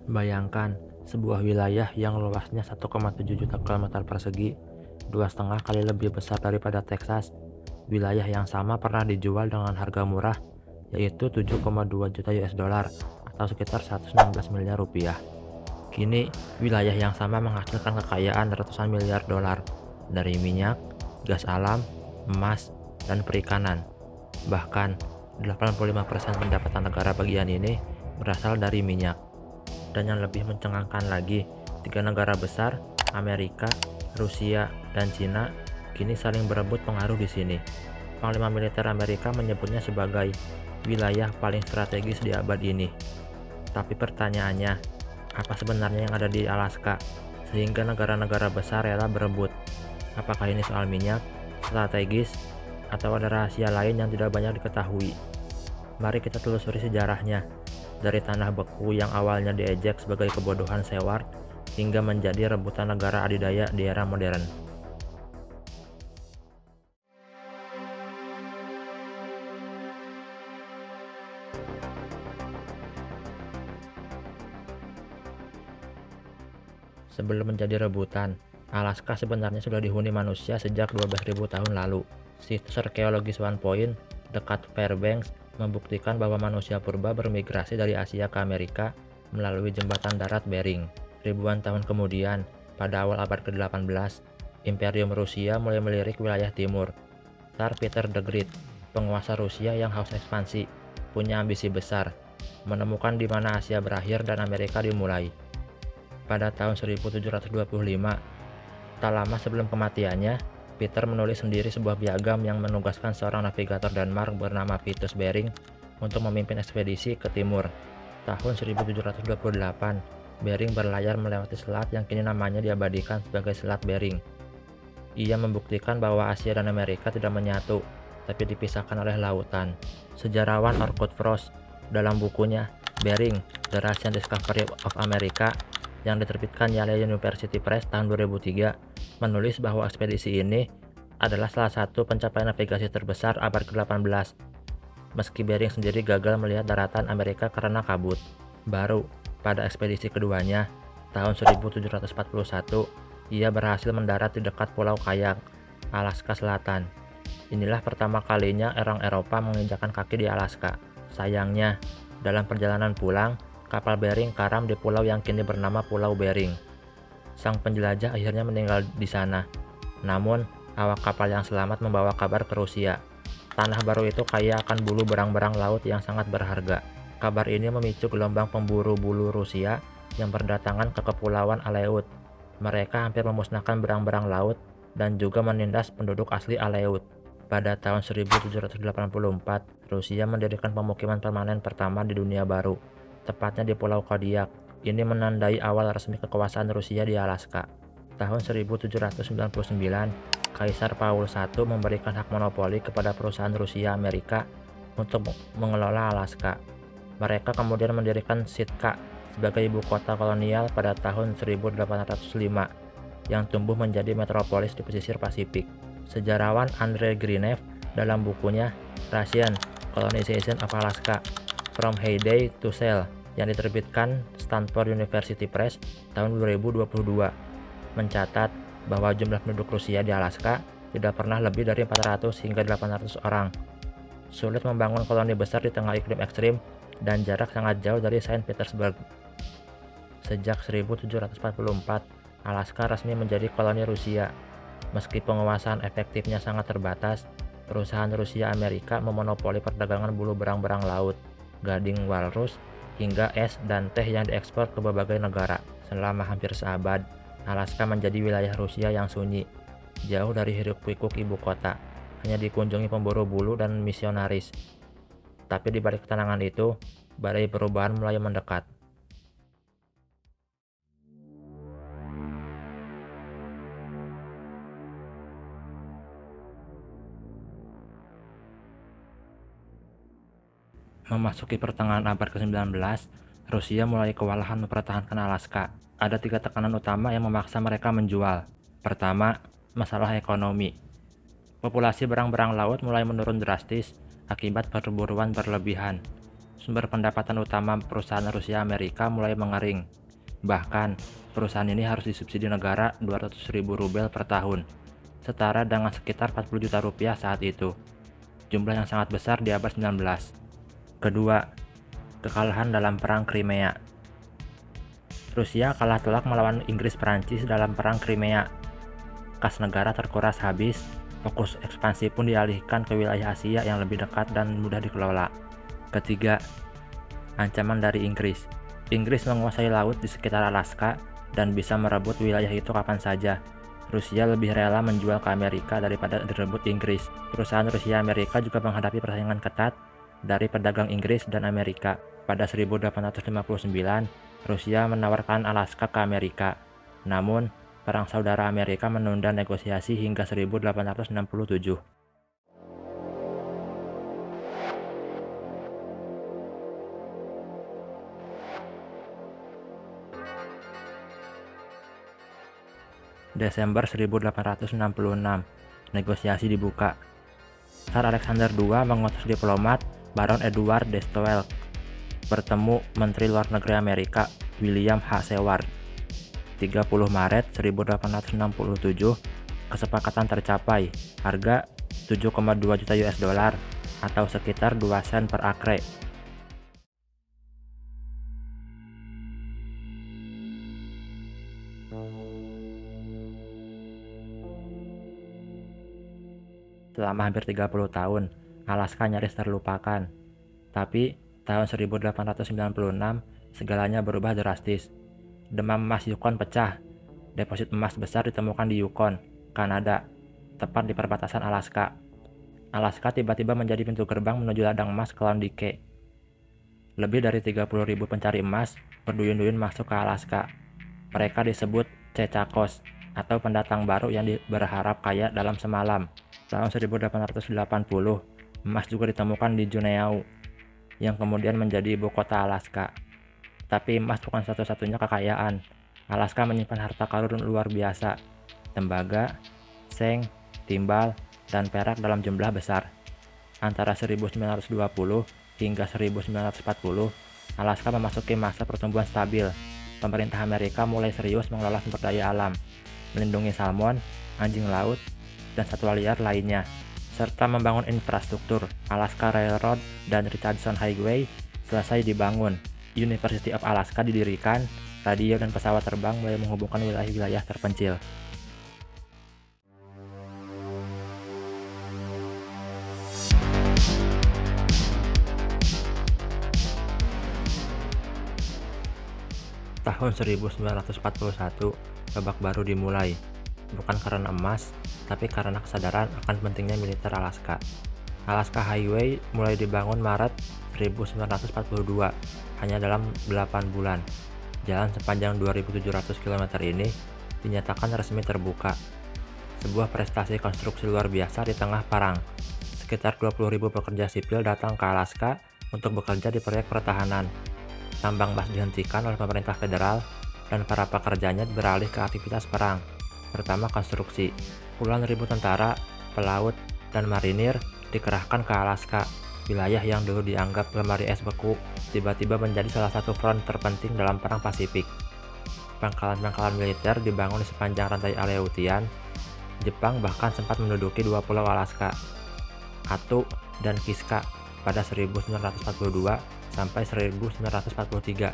Bayangkan, sebuah wilayah yang luasnya 1,7 juta kilometer persegi, 2,5 kali lebih besar daripada Texas. Wilayah yang sama pernah dijual dengan harga murah, yaitu 7,2 juta US dollar atau sekitar 116 miliar rupiah. Kini, wilayah yang sama menghasilkan kekayaan ratusan miliar dolar dari minyak, gas alam, emas, dan perikanan. Bahkan, 85% pendapatan negara bagian ini berasal dari minyak. Dan yang lebih mencengangkan lagi, tiga negara besar, Amerika, Rusia, dan Cina, kini saling berebut pengaruh di sini. Panglima militer Amerika menyebutnya sebagai wilayah paling strategis di abad ini. Tapi pertanyaannya, apa sebenarnya yang ada di Alaska sehingga negara-negara besar rela berebut? Apakah ini soal minyak, strategis, atau ada rahasia lain yang tidak banyak diketahui? Mari kita telusuri sejarahnya, dari tanah beku yang awalnya diejek sebagai kebodohan Seward hingga menjadi rebutan negara adidaya di era modern. Sebelum menjadi rebutan, Alaska sebenarnya sudah dihuni manusia sejak 12.000 tahun lalu. Situs arkeologis One Point dekat Fairbanks membuktikan bahwa manusia purba bermigrasi dari Asia ke Amerika melalui jembatan darat Bering. Ribuan tahun kemudian, pada awal abad ke-18, Imperium Rusia mulai melirik wilayah timur. Tsar Peter the Great, penguasa Rusia yang haus ekspansi, punya ambisi besar, menemukan di mana Asia berakhir dan Amerika dimulai. Pada tahun 1725, tak lama sebelum kematiannya, Peter menulis sendiri sebuah piagam yang menugaskan seorang navigator Denmark bernama Vitus Bering untuk memimpin ekspedisi ke timur. Tahun 1728, Bering berlayar melewati selat yang kini namanya diabadikan sebagai Selat Bering. Ia membuktikan bahwa Asia dan Amerika tidak menyatu, tapi dipisahkan oleh lautan. Sejarawan Orkut Frost dalam bukunya Bering, The Russian Discovery of America yang diterbitkan Yale University Press tahun 2003 menulis bahwa ekspedisi ini adalah salah satu pencapaian navigasi terbesar abad ke-18. Meski Bering sendiri gagal melihat daratan Amerika karena kabut. Baru pada ekspedisi keduanya, tahun 1741, ia berhasil mendarat di dekat Pulau Kayak, Alaska Selatan. Inilah pertama kalinya orang Eropa menginjakkan kaki di Alaska. Sayangnya, dalam perjalanan pulang, kapal Bering karam di pulau yang kini bernama Pulau Bering. Sang penjelajah akhirnya meninggal di sana. Namun, awak kapal yang selamat membawa kabar ke Rusia. Tanah baru itu kaya akan bulu berang-berang laut yang sangat berharga. Kabar ini memicu gelombang pemburu bulu Rusia yang berdatangan ke Kepulauan Aleut. Mereka hampir memusnahkan berang-berang laut dan juga menindas penduduk asli Aleut. Pada tahun 1784, Rusia mendirikan pemukiman permanen pertama di dunia baru, tepatnya di Pulau Kodiak. Ini menandai awal resmi kekuasaan Rusia di Alaska. Tahun 1799, Kaisar Paul I memberikan hak monopoli kepada perusahaan Rusia Amerika untuk mengelola Alaska. Mereka kemudian mendirikan Sitka sebagai ibu kota kolonial pada tahun 1805 yang tumbuh menjadi metropolis di pesisir Pasifik. Sejarawan Andre Grinev dalam bukunya Russian Colonization of Alaska, From Heyday to Sale yang diterbitkan Stanford University Press tahun 2022 mencatat bahwa jumlah penduduk Rusia di Alaska tidak pernah lebih dari 400 hingga 800 orang. Sulit membangun koloni besar di tengah iklim ekstrim dan jarak sangat jauh dari Saint Petersburg. Sejak 1744, Alaska resmi menjadi koloni Rusia. Meski penguasaan efektifnya sangat terbatas, perusahaan Rusia Amerika memonopoli perdagangan bulu berang-berang laut, gading walrus, hingga es dan teh yang diekspor ke berbagai negara. Selama hampir seabad, Alaska menjadi wilayah Rusia yang sunyi, jauh dari hiruk-pikuk ibu kota, hanya dikunjungi pemburu bulu dan misionaris. Tapi di balik ketenangan itu, badai perubahan mulai mendekat. Memasuki pertengahan abad ke-19, Rusia mulai kewalahan mempertahankan Alaska. Ada 3 tekanan utama yang memaksa mereka menjual. Pertama, masalah ekonomi. Populasi berang-berang laut mulai menurun drastis akibat perburuan berlebihan. Sumber pendapatan utama perusahaan Rusia Amerika mulai mengering. Bahkan, perusahaan ini harus disubsidi negara 200.000 rubel per tahun, setara dengan sekitar 40 juta rupiah saat itu. Jumlah yang sangat besar di abad 19. Kedua, kekalahan dalam Perang Crimea. Rusia kalah telak melawan Inggris-Perancis dalam Perang Crimea. Kas negara terkuras habis, fokus ekspansi pun dialihkan ke wilayah Asia yang lebih dekat dan mudah dikelola. Ketiga, ancaman dari Inggris. Inggris menguasai laut di sekitar Alaska dan bisa merebut wilayah itu kapan saja. Rusia lebih rela menjual ke Amerika daripada direbut Inggris. Perusahaan Rusia Amerika juga menghadapi persaingan ketat dari pedagang Inggris dan Amerika. Pada 1859, Rusia menawarkan Alaska ke Amerika. Namun, Perang Saudara Amerika menunda negosiasi hingga 1867. Desember 1866, negosiasi dibuka. Tsar Alexander II mengutus diplomat Baron Edward de Stowell bertemu Menteri Luar Negeri Amerika William H. Seward. 30 Maret 1867, kesepakatan tercapai, harga 7,2 juta US dollar atau sekitar 2 sen per akre. Selama hampir 30 tahun, Alaska nyaris terlupakan. Tapi, tahun 1896, segalanya berubah drastis. Demam emas Yukon pecah. Deposit emas besar ditemukan di Yukon, Kanada, tepat di perbatasan Alaska. Alaska tiba-tiba menjadi pintu gerbang menuju ladang emas Klondike. Lebih dari 30.000 pencari emas berduyun-duyun masuk ke Alaska. Mereka disebut cecakos, atau pendatang baru yang berharap kaya dalam semalam. Tahun 1880, emas juga ditemukan di Juneau, yang kemudian menjadi ibu kota Alaska. Tapi emas bukan satu-satunya kekayaan. Alaska menyimpan harta karun luar biasa, tembaga, seng, timbal, dan perak dalam jumlah besar. Antara 1920 hingga 1940, Alaska memasuki masa pertumbuhan stabil. Pemerintah Amerika mulai serius mengelola sumber daya alam, melindungi salmon, anjing laut, dan satwa liar lainnya, serta membangun infrastruktur. Alaska Railroad dan Richardson Highway selesai dibangun. University of Alaska didirikan. Radio dan pesawat terbang mulai menghubungkan wilayah-wilayah terpencil. Tahun 1941, babak baru dimulai. Bukan karena emas, tapi karena kesadaran akan pentingnya militer Alaska. Alaska Highway mulai dibangun Maret 1942, hanya dalam 8 bulan. Jalan sepanjang 2.700 km ini dinyatakan resmi terbuka. Sebuah prestasi konstruksi luar biasa di tengah perang. Sekitar 20.000 pekerja sipil datang ke Alaska untuk bekerja di proyek pertahanan. Tambang emas dihentikan oleh pemerintah federal dan para pekerjanya beralih ke aktivitas perang, terutama konstruksi. Puluhan ribu tentara, pelaut, dan marinir dikerahkan ke Alaska, wilayah yang dulu dianggap lemari es beku, tiba-tiba menjadi salah satu front terpenting dalam Perang Pasifik. Pangkalan-pangkalan militer dibangun di sepanjang rantai Aleutian. Jepang bahkan sempat menduduki dua pulau Alaska, Attu dan Kiska, pada 1942 sampai 1943.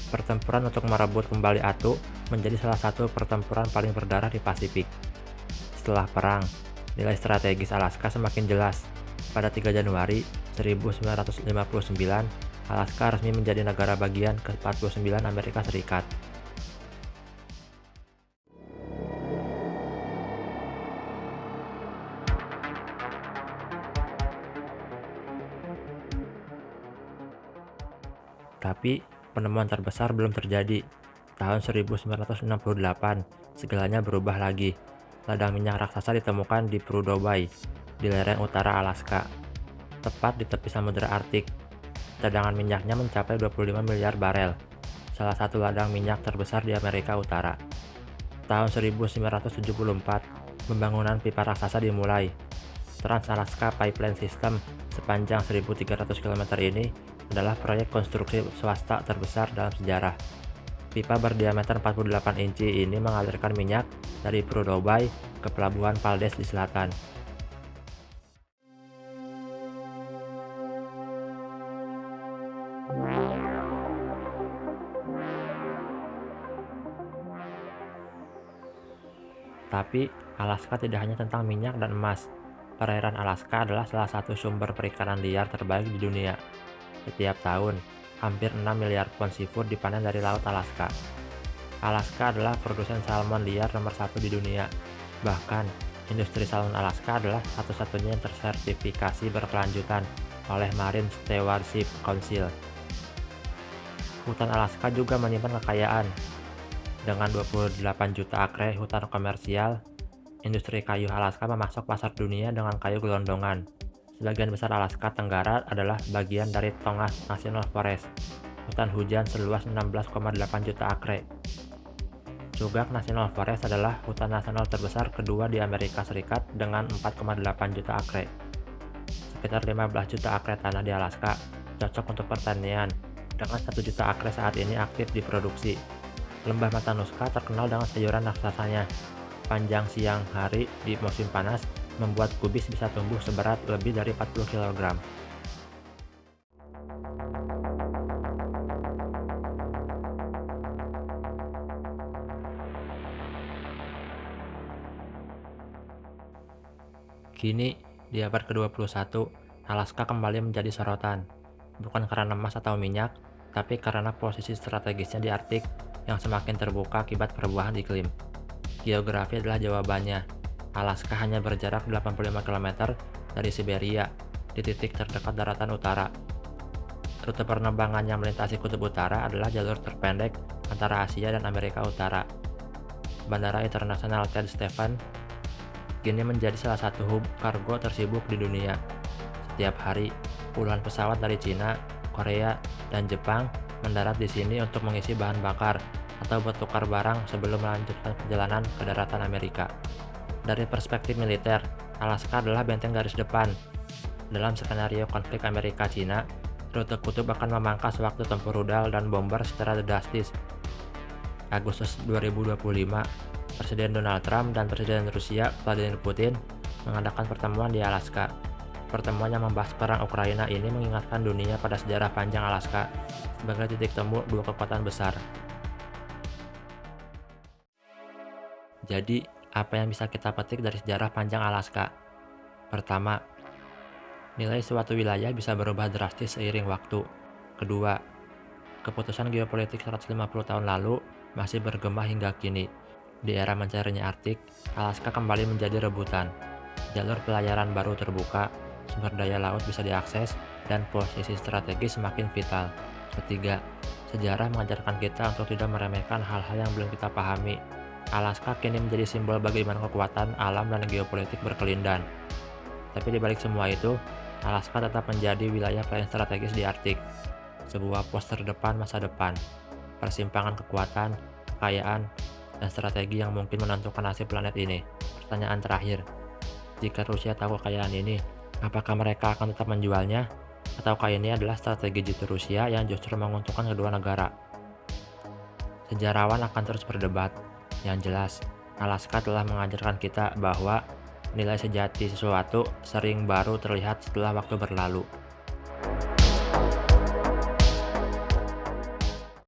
Pertempuran untuk merebut kembali Attu menjadi salah satu pertempuran paling berdarah di Pasifik. Setelah perang, nilai strategis Alaska semakin jelas. Pada 3 Januari 1959, Alaska resmi menjadi negara bagian ke-49 Amerika Serikat. Tapi, penemuan terbesar belum terjadi. Tahun 1968, segalanya berubah lagi. Ladang minyak raksasa ditemukan di Prudhoe Bay, di lereng utara Alaska, tepat di tepi Samudra Arktik. Cadangan minyaknya mencapai 25 miliar barel, salah satu ladang minyak terbesar di Amerika Utara. Tahun 1974, pembangunan pipa raksasa dimulai. Trans-Alaska Pipeline System sepanjang 1.300 km ini adalah proyek konstruksi swasta terbesar dalam sejarah. Pipa berdiameter 48 inci ini mengalirkan minyak dari Prudhoe ke pelabuhan Valdez di selatan. Tapi, Alaska tidak hanya tentang minyak dan emas. Perairan Alaska adalah salah satu sumber perikanan liar terbaik di dunia. Setiap tahun, hampir 6 miliar ton seafood dipanen dari Laut Alaska. Alaska adalah produsen salmon liar nomor satu di dunia. Bahkan, industri salmon Alaska adalah satu-satunya yang tersertifikasi berkelanjutan oleh Marine Stewardship Council. Hutan Alaska juga menyimpan kekayaan. Dengan 28 juta akre hutan komersial, industri kayu Alaska memasok pasar dunia dengan kayu gelondongan. Sebagian besar Alaska Tenggara adalah bagian dari Tongass National Forest, hutan hujan seluas 16,8 juta akre. Chugach National Forest adalah hutan nasional terbesar kedua di Amerika Serikat dengan 4,8 juta akre. Sekitar 15 juta akre tanah di Alaska cocok untuk pertanian, dengan 1 juta akre saat ini aktif diproduksi. Lembah Matanuska terkenal dengan sayuran raksasanya. Panjang siang hari di musim panas membuat kubis bisa tumbuh seberat lebih dari 40 kg. Kini, di abad ke-21, Alaska kembali menjadi sorotan. Bukan karena emas atau minyak, tapi karena posisi strategisnya di Arktik yang semakin terbuka akibat perubahan iklim. Geografi adalah jawabannya. Alaska hanya berjarak 85 km dari Siberia, di titik terdekat daratan utara. Rute penerbangan yang melintasi kutub utara adalah jalur terpendek antara Asia dan Amerika Utara. Bandara Internasional Ted Stevens kini menjadi salah satu hub kargo tersibuk di dunia. Setiap hari, puluhan pesawat dari Cina, Korea, dan Jepang mendarat di sini untuk mengisi bahan bakar atau bertukar barang sebelum melanjutkan perjalanan ke daratan Amerika. Dari perspektif militer, Alaska adalah benteng garis depan. Dalam skenario konflik Amerika-Cina, rute kutub akan memangkas waktu tempur rudal dan bomber secara drastis. Agustus 2025, Presiden Donald Trump dan Presiden Rusia Vladimir Putin mengadakan pertemuan di Alaska. Pertemuan yang membahas perang Ukraina ini mengingatkan dunia pada sejarah panjang Alaska sebagai titik temu dua kekuatan besar. Jadi, apa yang bisa kita petik dari sejarah panjang Alaska? Pertama, nilai suatu wilayah bisa berubah drastis seiring waktu. Kedua, keputusan geopolitik 150 tahun lalu masih bergema hingga kini. Di era mencairnya Arktik, Alaska kembali menjadi rebutan. Jalur pelayaran baru terbuka, sumber daya laut bisa diakses, dan posisi strategis semakin vital. Ketiga, sejarah mengajarkan kita untuk tidak meremehkan hal-hal yang belum kita pahami. Alaska kini menjadi simbol bagaimana kekuatan alam dan geopolitik berkelindan. Tapi di balik semua itu, Alaska tetap menjadi wilayah paling strategis di Arktik. Sebuah pos terdepan masa depan. Persimpangan kekuatan, kekayaan, dan strategi yang mungkin menentukan nasib planet ini. Pertanyaan terakhir, jika Rusia tahu kekayaan ini, apakah mereka akan tetap menjualnya? Ataukah ini adalah strategi jitu Rusia yang justru menguntungkan kedua negara? Sejarawan akan terus berdebat. Yang jelas, Alaska telah mengajarkan kita bahwa nilai sejati sesuatu sering baru terlihat setelah waktu berlalu.